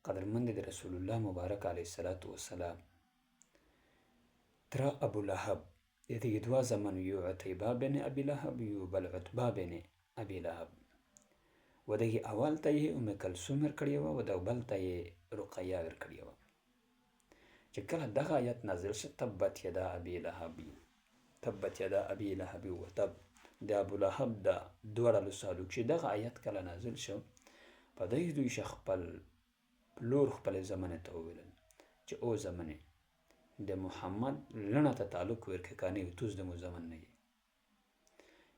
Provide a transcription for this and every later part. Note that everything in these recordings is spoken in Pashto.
قدرمند د رسول الله مبارک علیه السلام ترا ابو لهب د دې دوه زامنو یو عتیبه بن ابي لهب یو بل عتبه بن ابي لهب و دغه اول ته یې ام کلثوم ورکړې وه او د بل ته یې رقیه ورکړې وه چې کله دغه آیت نازل شو تبت یدا ابي لهب وتب د ابو لهب د دواړه لسالو چې دغه آیت کله نازل شو په دې دوی خپل پلور خپل زمانه ته وویل چې او زمانه د محمد لڼه ته تعلق ورکړه کانې توس د مو زمن نه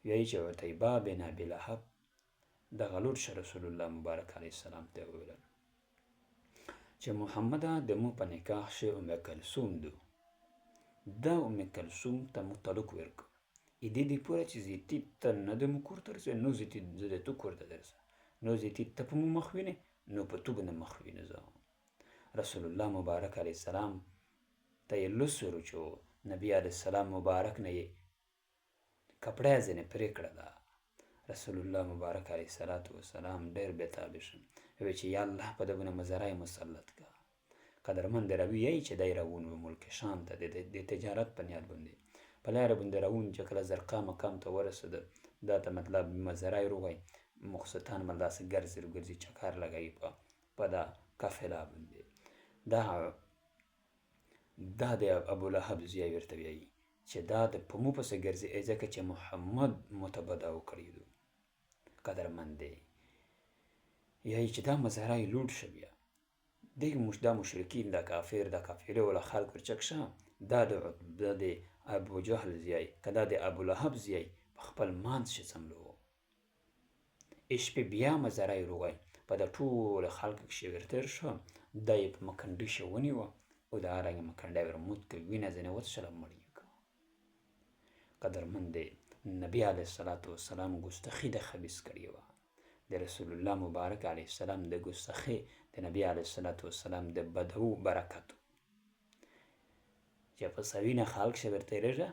یی چې عتیبه بن ابي لهب د غلوټ رسول الله مبارک علیه السلام ته وویل چې محمد د مو په نکاح شه ام کلثوم دو دا ام کلثوم ته متعلق ورک اې دې پوره چې زیتی ته نه د مو کور تر نو زیتی زده تو کور ته درسه نو زیتی ته په مو مخوینه نو په تو بنه مخوینه زه رسول الله مبارک علیه السلام ته یې لسرو چې نبی علیه السلام مبارک نه یې کپړه ځنه پرې کړه دا رسول الله مبارک علیه السلام ډېر بېتابه شو وی چې یا الله په دغه مزرای مسلط کا قدرمند روي یی چې دای راون و ملک شام ته د تجارت په نیت باندې په لار باندې راون چې کله زرقا مقام ته ورسید دا ته مطلب مزرای روغی مخصتان ملداس ګرځي چکر لګای په دا قافله باندې دا د ابو لهب زیای ورته وی چې دا د پمو پس ګرځي ځکه چې محمد متبدا وکړي دو قدرمند دی یی چې دا مزرای لوټ شویا دا مشرکین دا کافر ولا خلق ورچکشه دا د ابو جهل زیای کدا د ابو لهب زیای خپل مانس شي سملو اش په بیا مزرای روغی په د ټول خلق کې ورتر شو دای په مکنډی شونی و او دا رنګ مکنډی ورموت کې وینه ځنه وت سلام مړی قدرمند نبی علیه السلام ګستخی د خبيث کړی و د رسول الله مبارک علیه السلام د ګستخی د نبی علیه السلام د بدو برکت چې په سوینه خلق شه ورته رېږه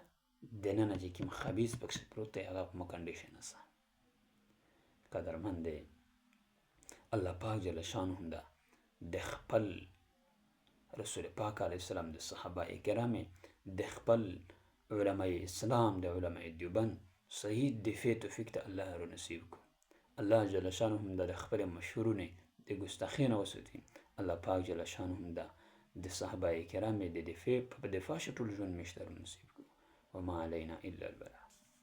د نن چې کوم خبيث پکې پروت دی هغه په کنډیشن اسه قدرمند الله پاک جل شانه دا د خپل رسول پاک علیه السلام د صحابه کرام د خپل علماء اسلام د علماء دیوبند صحیح دفاع توفیق ته الله رو نصیب کو الله جل شانه د خپل مشهورونه د ګستاخین وسوتی الله پاک جل شانه د صحابه کرام د دفاع په دفاع شټول ژوند مشتر نصیب کو وما علينا الا البلاغ